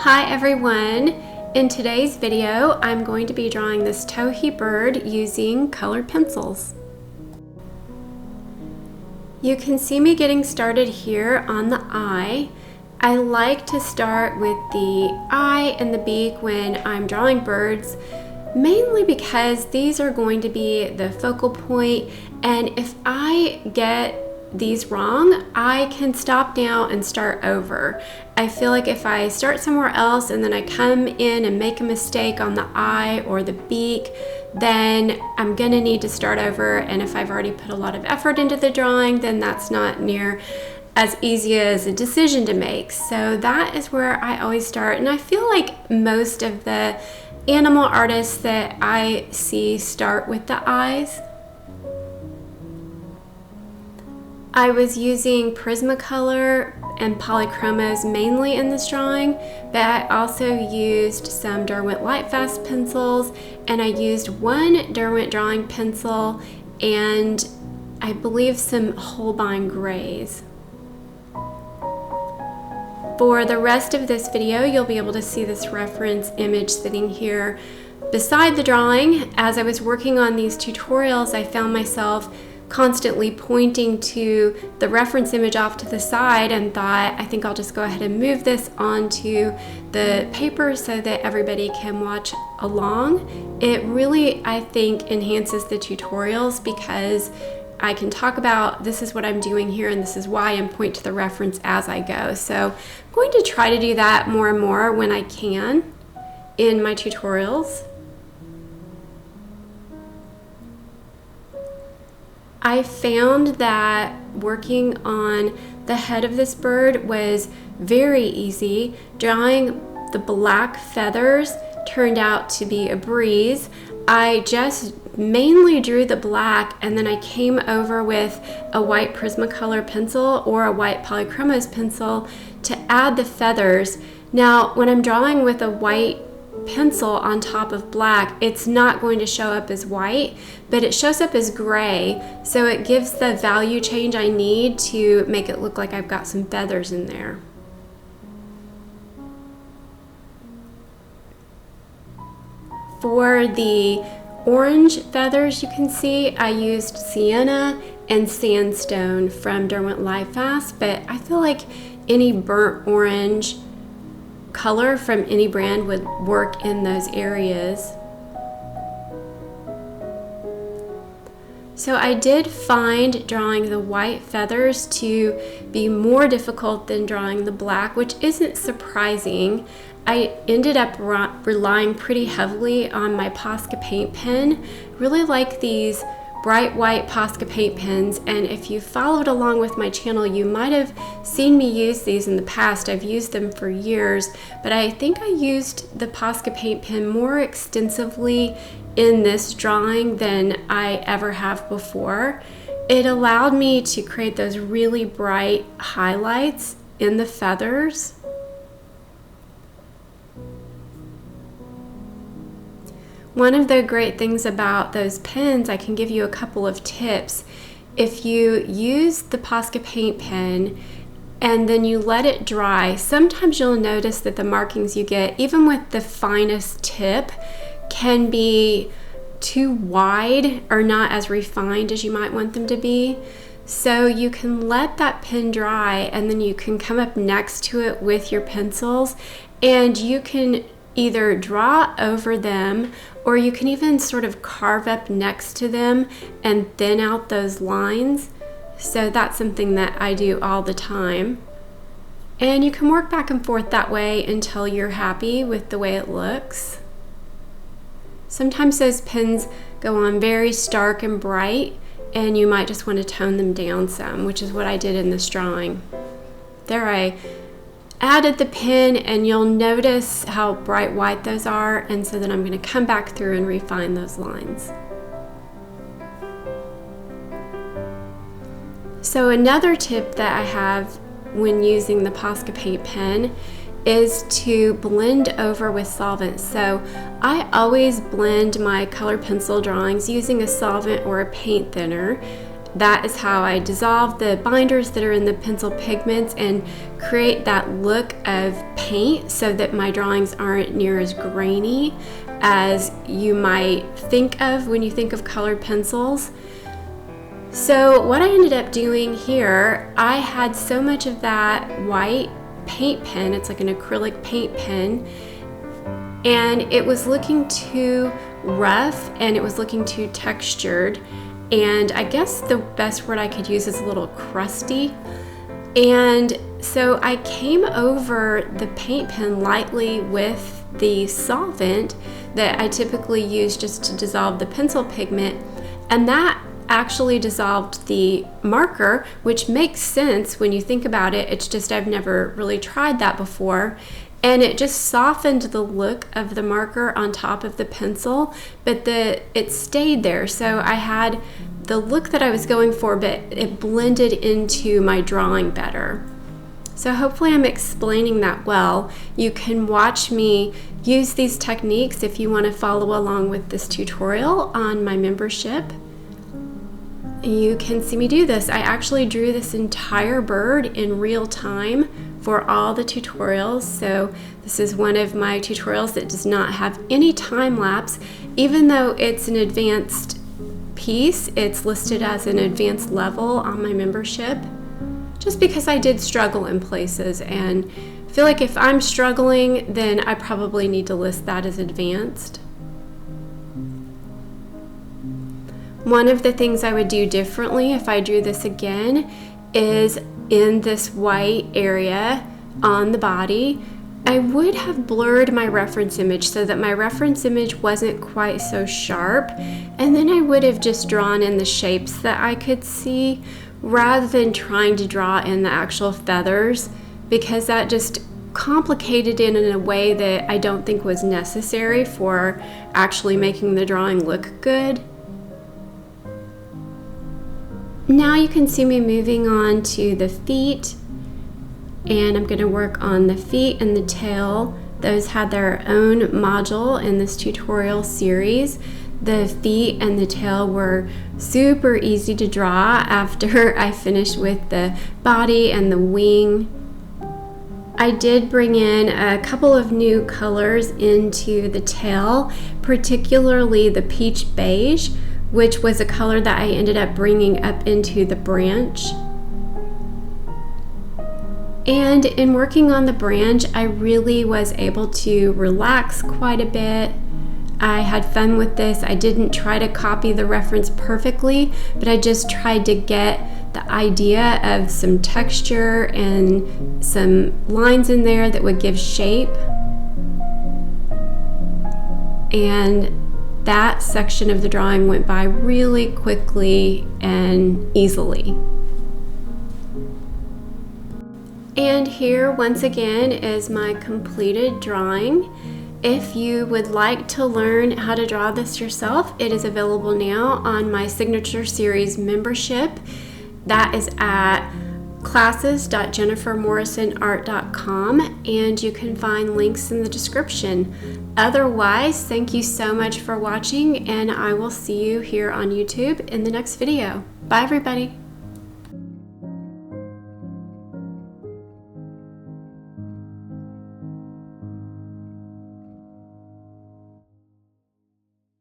Hi everyone! In today's video, I'm going to be drawing this towhee bird using colored pencils. You can see me getting started here on the eye. I like to start with the eye and the beak when I'm drawing birds, mainly because these are going to be the focal point, and if I get these wrong, I can stop now and start over. I feel like if I start somewhere else and then I come in and make a mistake on the eye or the beak, then I'm gonna need to start over, and if I've already put a lot of effort into the drawing, then that's not near as easy as a decision to make. So that is where I always start, and I feel like most of the animal artists that I see start with the eyes. I was using Prismacolor and polychromos mainly in this drawing, but I also used some Derwent Lightfast pencils, and I used one Derwent drawing pencil and I believe some Holbein grays. For the rest of this video, you'll be able to see this reference image sitting here beside the drawing. As I was working on these tutorials, I found myself constantly pointing to the reference image off to the side and thought, I think I'll just go ahead and move this onto the paper so that everybody can watch along. It really, I think, enhances the tutorials because I can talk about this is what I'm doing here and this is why, and point to the reference as I go. So I'm going to try to do that more and more when I can in my tutorials. I found that working on the head of this bird was very easy. Drawing the black feathers turned out to be a breeze. I just mainly drew the black, and then I came over with a white Prismacolor pencil or a white polychromos pencil to add the feathers. Now, when I'm drawing with a white pencil on top of black, it's not going to show up as white, but it shows up as gray, so it gives the value change I need to make it look like I've got some feathers in there. For the orange feathers, you can see I used sienna and sandstone from Derwent Lightfast, but I feel like any burnt orange color from any brand would work in those areas. So I did find drawing the white feathers to be more difficult than drawing the black, which isn't surprising. I ended up relying pretty heavily on my Posca paint pen. Really like these bright white Posca paint pens, and if you followed along with my channel, you might have seen me use these in the past. I've used them for years, but I think I used the Posca paint pen more extensively in this drawing than I ever have before. It allowed me to create those really bright highlights in the feathers. One of the great things about those pens, I can give you a couple of tips. If you use the Posca paint pen and then you let it dry, sometimes you'll notice that the markings you get, even with the finest tip, can be too wide or not as refined as you might want them to be. So you can let that pen dry, and then you can come up next to it with your pencils, and you can either draw over them, or you can even sort of carve up next to them and thin out those lines. So that's something that I do all the time. And you can work back and forth that way until you're happy with the way it looks. Sometimes those pens go on very stark and bright, and you might just want to tone them down some, which is what I did in this drawing. There I added the pen, and you'll notice how bright white those are, and so then I'm going to come back through and refine those lines. So another tip that I have when using the Posca paint pen is to blend over with solvent. So I always blend my color pencil drawings using a solvent or a paint thinner. that is how I dissolve the binders that are in the pencil pigments and create that look of paint so that my drawings aren't near as grainy as you might think of when you think of colored pencils. So what I ended up doing here, I had so much of that white paint pen, it's like an acrylic paint pen, and it was looking too rough and it was looking too textured, and I guess the best word I could use is a little crusty. And so I came over the paint pen lightly with the solvent that I typically use just to dissolve the pencil pigment, and that actually dissolved the marker, which makes sense when you think about it. It's just I've never really tried that before, and it just softened the look of the marker on top of the pencil, but it stayed there. So I had the look that I was going for, but it blended into my drawing better. So hopefully I'm explaining that well. You can watch me use these techniques if you want to follow along with this tutorial on my membership. You can see me do this. I actually drew this entire bird in real time for all the tutorials. So this is one of my tutorials that does not have any time lapse. Even though it's an advanced piece, it's listed as an advanced level on my membership, just because I did struggle in places and feel like if I'm struggling, then I probably need to list that as advanced. One of the things I would do differently if I drew this again is in this white area on the body, I would have blurred my reference image so that my reference image wasn't quite so sharp, and then I would have just drawn in the shapes that I could see rather than trying to draw in the actual feathers, because that just complicated it in a way that I don't think was necessary for actually making the drawing look good. Now you can see me moving on to the feet, and I'm going to work on the feet and the tail. Those had their own module in this tutorial series. The feet and the tail were super easy to draw after I finished with the body and the wing. I did bring in a couple of new colors into the tail, particularly the peach beige, which was a color that I ended up bringing up into the branch. And in working on the branch, I really was able to relax quite a bit. I had fun with this. I didn't try to copy the reference perfectly, but I just tried to get the idea of some texture and some lines in there that would give shape. And that section of the drawing went by really quickly and easily. And here once again is my completed drawing. If you would like to learn how to draw this yourself, it is available now on my Signature Series membership. That is at classes.JenniferMorrisonArt.com, and you can find links in the description. Otherwise, thank you so much for watching, and I will see you here on YouTube in the next video. Bye everybody.